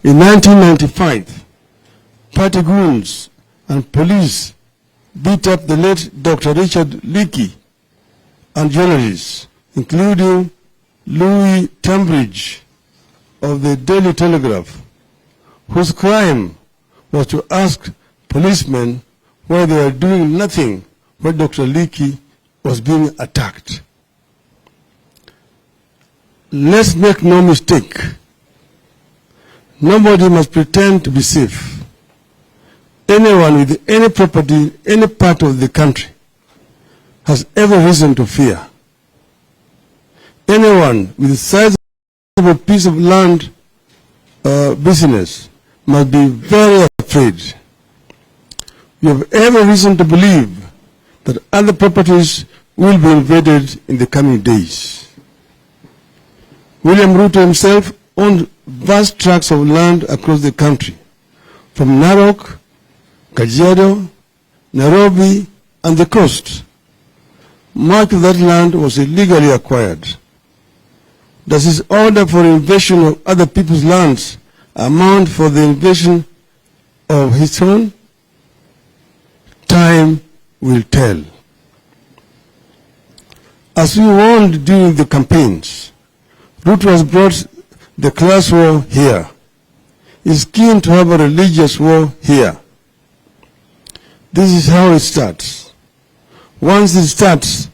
In 1995, party goons and police beat up the late Dr. Richard Leakey and journalists, including Louis Tambridge of the Daily Telegraph, whose crime was to ask policemen why they were doing nothing when Dr. Leakey was being attacked. Let's make no mistake. Nobody must pretend to be safe. Anyone with any property in any part of the country has every reason to fear. Anyone with a sizable piece of land business must be very afraid. You have every reason to believe that other properties will be invaded in the coming days. William Ruto himself owned vast tracts of land across the country, from Narok, Kajiado, Nairobi, and the coast. Much of that land was illegally acquired. Does his order for invasion of other people's lands amount for the invasion of his own? Time will tell. As we warned during the campaigns, Ruto has brought the class war here. He's keen to have a religious war here. This is how it starts. Once it starts,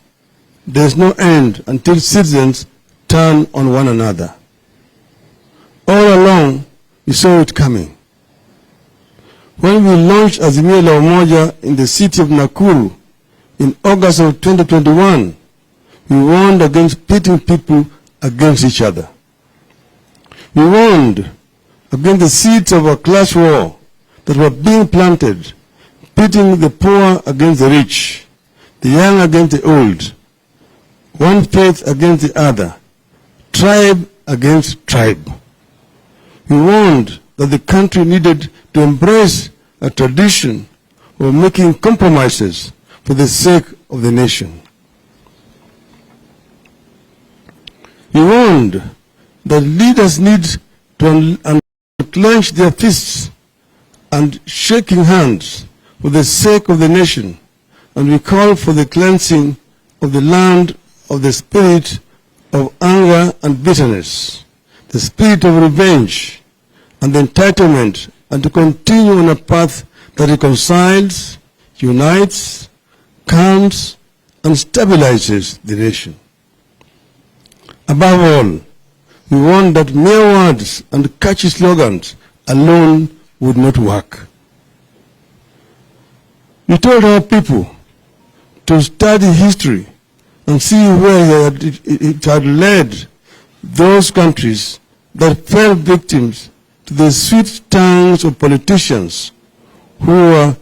there's no end until citizens turn on one another. All along, we saw it coming. When we launched Azimio la Umoja in the city of Nakuru in August of 2021, we warned against pitting people against each other. We warned against the seeds of a class war that were being planted, pitting the poor against the rich, the young against the old, one faith against the other, tribe against tribe. We warned that the country needed to embrace a tradition of making compromises for the sake of the nation. We warned that leaders need to unclench their fists and shaking hands for the sake of the nation, and we call for the cleansing of the land of the spirit of anger and bitterness, the spirit of revenge and entitlement, and to continue on a path that reconciles, unites, calms, and stabilizes the nation. Above all, we warned that mere words and catchy slogans alone would not work. We told our people to study history and see where it had led those countries that fell victims to the sweet tongues of politicians who were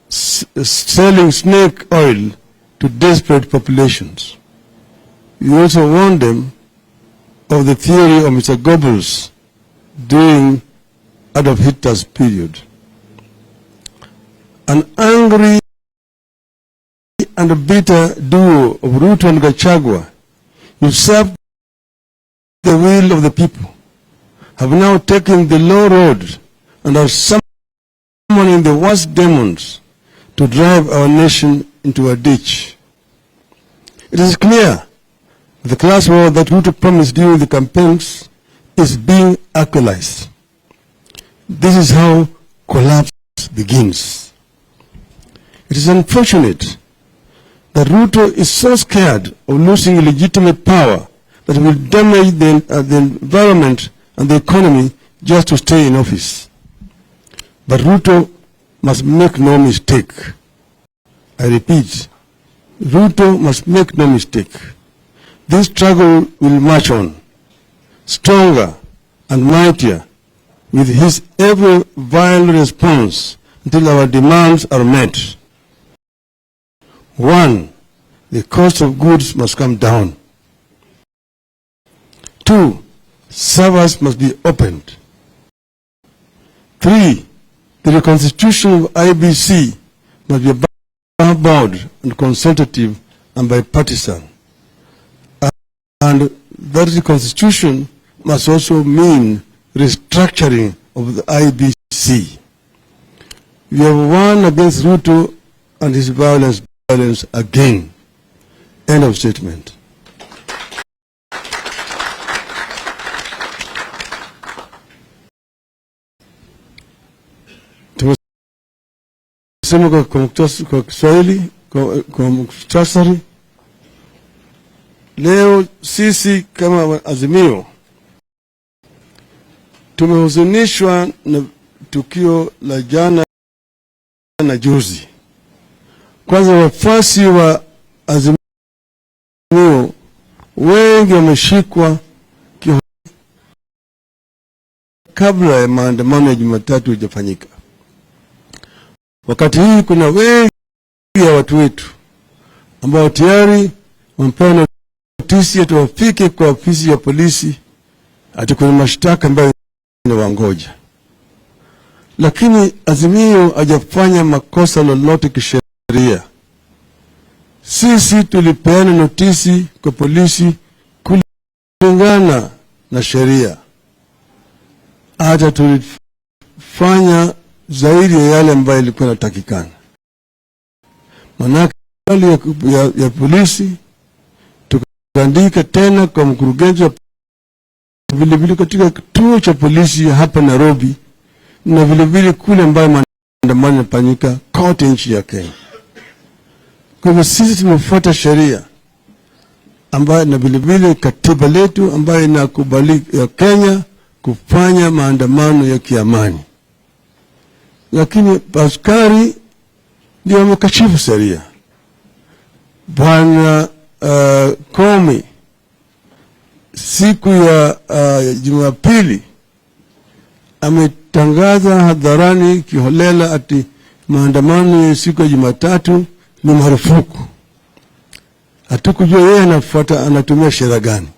selling snake oil to desperate populations. We also warned them of the theory of Mr. Goebbels during Adolf Hitler's period. An angry and bitter duo of Ruto and Gachagua, usurped the will of the people, have now taken the low road and are summoning the worst demons to drive our nation into a ditch. It is clear the class war that Ruto promised during the campaigns is being actualized. This is how collapse begins. It is unfortunate that Ruto is so scared of losing legitimate power that he will damage the environment and the economy just to stay in office. But Ruto must make no mistake. I repeat, Ruto must make no mistake. This struggle will march on, stronger and mightier, with his every vile response until our demands are met. 1, the cost of goods must come down. 2, servers must be opened. 3, the reconstitution of IBC must be above-board and consultative and bipartisan. And that reconstitution must also mean restructuring of the IBC. We have won against Ruto and his violence again. End of statement. Tumesema kwa Kiswahili, kwa mukhtasari, leo sisi kama Azimio tumehuzunishwa na tukio la jana na juzi. Kwanza, wafuasi wa Azimio wengi wameshikwa kabla ya maandamano ya Jumatatu hujafanyika. Wakati hii kuna wengi ya watu wetu ambao tayari wamepewa notisi ati wafike kwa ofisi ya polisi ati kuna mashtaka ambayo inawangoja. Lakini Azimio hajafanya makosa lolote kisheria. Sisi tulipeana notisi kwa polisi kulingana na sheria. Hata tulifanya zaidi ya yale ambayo ilikuwa inatakikana. Manake ya polisi tukaandika tena kwa mkurugenzi vile vile katika kituo cha polisi hapa Nairobi na vile vile kule ambayo maandamano yanafanyika kote nchi ya Kenya. Kwa hivyo sisi tumefuata sheria ambayo na vile vile katiba letu ambayo inakubali ya Kenya kufanya maandamano ya kiamani. Lakini askari ndio wamekashifu sheria. Bwana Komi siku ya Jumapili ametangaza hadharani kiholela ati maandamano ya siku ya Jumatatu ni marufuku. Hatukujua yeye anatumia sheria gani.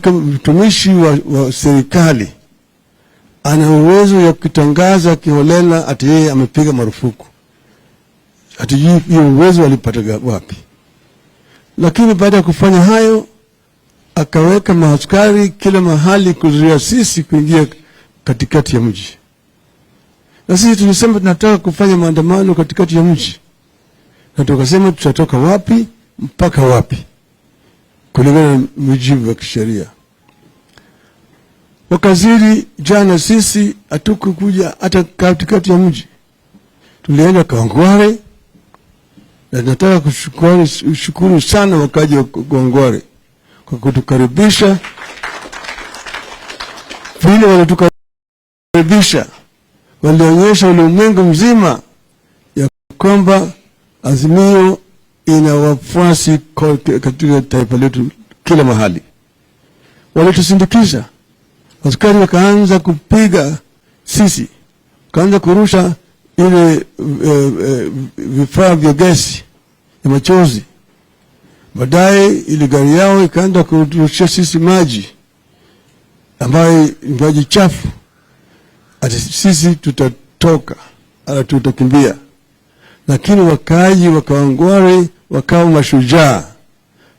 Mtumishi wa serikali ana uwezo ya kutangaza kiholela ati yeye amepiga marufuku. Hatujui hiyo uwezo alipata wapi. Lakini baada ya kufanya hayo, akaweka maaskari kila mahali kuzuia sisi kuingia katikati ya mji. Na sisi tulisema tunataka kufanya maandamano katikati ya mji. Na tukasema tutatoka wapi mpaka wapi kulingana na mujibu wa kisheria. Wakazidi jana sisi hatukukuja hata katikati ya mji. Tulienda Kawangware na nataka kushukuru sana wakaji wa Kawangware kwa kutukaribisha. Vile walitukaribisha walionyesha ulimwengu mzima ya kwamba Azimio ina wafuasi katika taifa letu kila mahali. Walitusindikiza. Askari wakaanza kupiga sisi, wakaanza kurusha ile vifaa vya gesi ya machozi. Baadaye ile gari yao ikaanza kurushia sisi maji ambayo maji chafu. Ati sisi tutatoka, tutakimbia. Lakini wakaji wa Kawangware wakawa mashujaa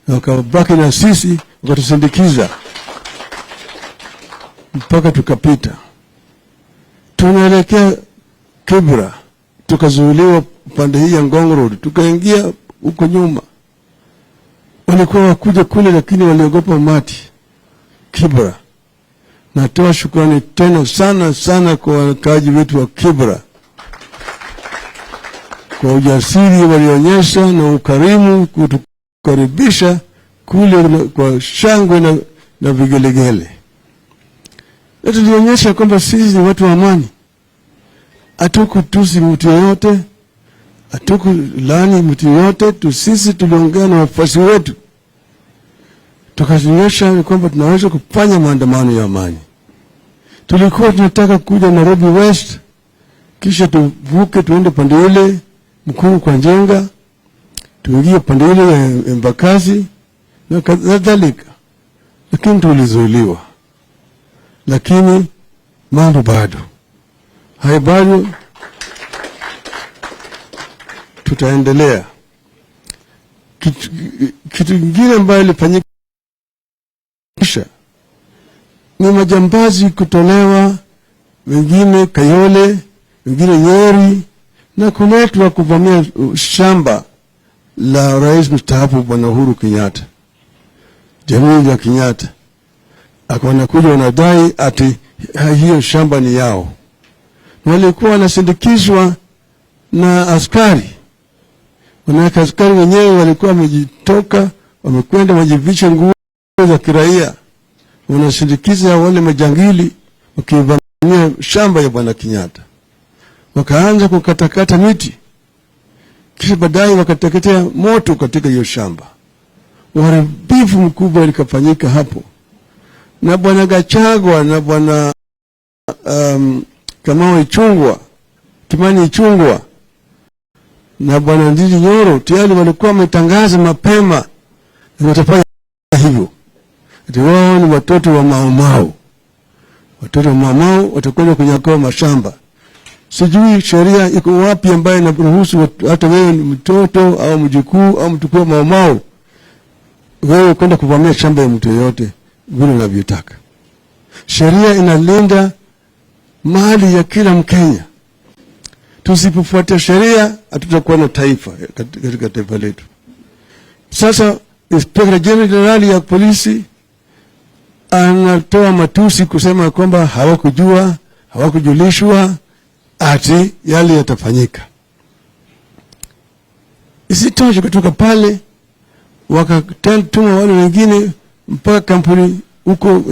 na wakabaki na sisi, wakatusindikiza mpaka tukapita. Tunaelekea Kibra, tukazuiliwa pande hii ya Ngong Road, tukaingia huko nyuma. Walikuwa wakuja kule lakini waliogopa umati Kibra. Natoa shukrani tena sana kwa wakaji wetu wa Kibra kwa ujasiri walionyesha na ukarimu kutukaribisha kule kwa shangwe na vigelegele. Na tulionyesha kwamba sisi ni watu wa amani. Hatukutusi mtu yoyote, hatukulaani mtu yoyote, sisi tuliongea na wafuasi wetu. Tukaonyesha kwamba tunaweza kufanya maandamano ya amani. Tulikuwa tunataka kuja Nairobi West, kisha tuvuke tuende pande ile Mkuu kwa Njenga, tuingie pande ile ya Embakasi na kadhalika. Lakini tulizuiliwa. Lakini mambo bado. Hai bado tutaendelea. Kitu kingine ambayo ilifanyika ni majambazi kutolewa wengine Kayole, wengine Nyeri, na kuletwa kuvamia shamba la rais mstaafu Bwana Uhuru Kenyatta, jamii ya Kenyatta. Wanakuja wanadai ati hiyo shamba ni yao. Walikuwa wanasindikizwa na askari. Wanaweka askari wenyewe walikuwa wamejitoka, wamekwenda wajivisha nguo za kiraia. Wanasindikiza wale majangili wakivamia shamba ya Bwana Kenyatta. Wakaanza kukatakata miti. Kisha baadaye wakateketea moto katika hiyo shamba. Uharibifu mkubwa ulikafanyika hapo. Na Bwana Gachagua na Bwana Kimani Ichung'wah na Bwana Ndindi Nyoro tayari walikuwa wametangaza mapema watafanya hivyo. Ati wao ni watoto wa Mau. Watoto wa Mau watakwenda kunyakua mashamba. Sijui sheria iko wapi ambayo inaruhusu hata wewe ni mtoto au mjukuu au mtukuu wa Mau wewe kwenda kuvamia shamba ya mtu yote vile unavyotaka. Sheria inalinda mali ya kila Mkenya. Tusipofuata sheria hatutakuwa na taifa katika taifa letu. Sasa Inspector General ya polisi anatoa matusi kusema kwamba hawakujulishwa ati yale yatafanyika. Isitoshe kutoka pale wakatuma wale wengine mpaka kampuni huko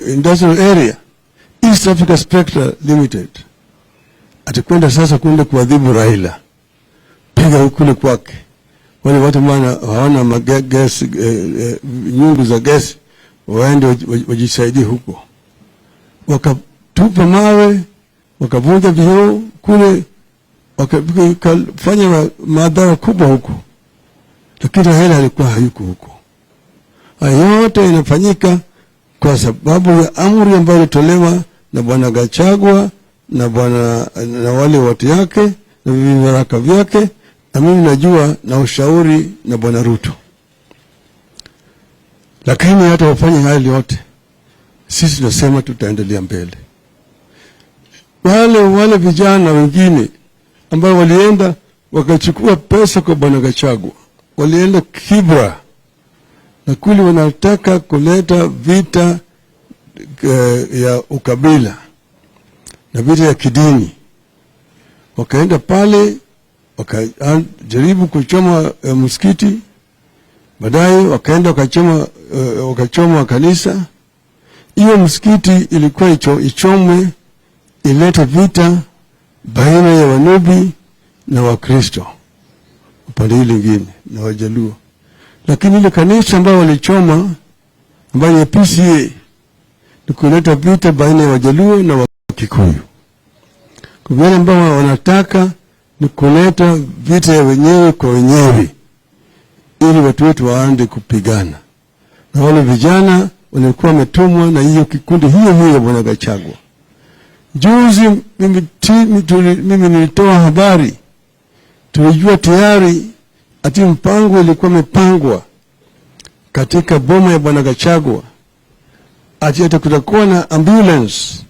industrial area East Africa Spectra Limited. Atakwenda sasa kwenda kuadhibu Raila. Piga kule kwake. Wale watu hawana magesi, nyungu za gesi, waende wajisaidie huko. Wakatupa mawe, wakavunja vioo kule, wakafanya madhara kubwa huko. Lakini Raila alikuwa hayuko huko. Yote inafanyika kwa sababu ya amri ambayo ilitolewa na Bwana Gachagua na wale watu yake na vibaraka vyake, na mimi najua na ushauri na Bwana Ruto. Lakini hata wafanye hali yote, sisi tunasema tutaendelea mbele. Wale vijana wengine ambao walienda wakachukua pesa kwa Bwana Gachagua, walienda Kibra na kuli wanataka kuleta vita ya ukabila na vita ya kidini. Wakaenda pale, wakajaribu kuchoma msikiti, baadaye wakaenda wakachoma kanisa. Hiyo msikiti ilikuwa ichomwe ilete vita baina ya Wanubi na Wakristo upande hili lingine na Wajaluo. Lakini ile kanisa ambayo walichoma ambayo ya PCA ni kuleta vita baina ya Wajaluo na Wakikuyu. Kwa wale ambao wanataka ni kuleta vita ya wenyewe kwa wenyewe ili watu wetu waande kupigana. Na wale vijana walikuwa wametumwa na hiyo kikundi hiyo ya Bwana Gachagua. Juzi mimi nilitoa habari, tulijua tayari ati mpango ilikuwa imepangwa katika boma ya Bwana Gachagua, ati kutakuwa na ambulance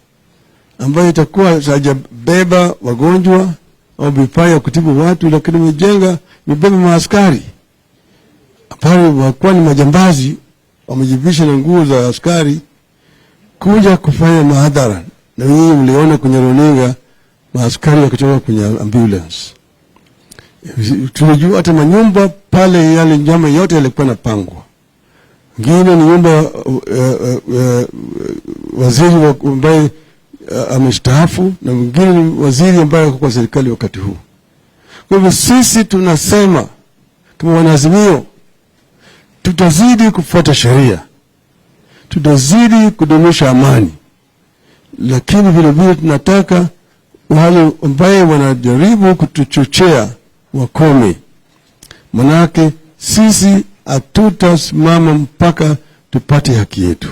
ambayo itakuwa hajabeba wagonjwa au vifaa ya kutibu watu, lakini imebeba maaskari. Apari wakuwa ni majambazi, wamejivisha na nguo za askari kuja kufanya mahadhara. Na nyinyi mliona kwenye runinga maaskari wakitoka kwenye ambulance. Tunajua hata manyumba pale yale njama yote yalikuwa napangwa. Ngine ni nyumba waziri ambaye amestaafu na mwingine ni waziri ambaye kwa serikali wakati huu. Kwa hivyo sisi tunasema kama wanaazimio tutazidi kufuata sheria. Tutazidi kudumisha amani. Lakini vile vile tunataka wale ambao wanajaribu kutuchochea wakome. Manake sisi hatutasimama mpaka tupate haki yetu.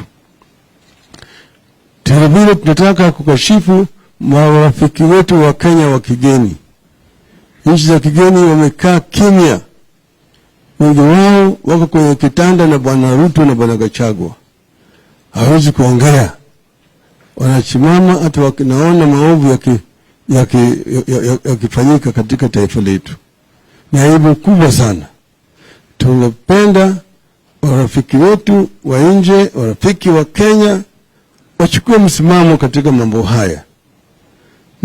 Vile vile tunataka kukashifu marafiki wetu wa Kenya wa kigeni. Nchi za kigeni wamekaa kimya. Wengi wao wako kwenye kitanda na Bwana Ruto na Bwana Gachagua. Hawezi kuongea. wanachimama hata wakinaona maovu yakifanyika katika taifa letu. Ni aibu kubwa sana. Tunapenda warafiki wetu wa nje, warafiki wa Kenya wachukue msimamo katika mambo haya.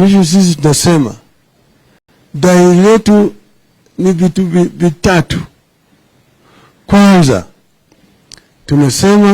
Sisi tunasema dai letu ni vitu vitatu. Kwanza, tumesema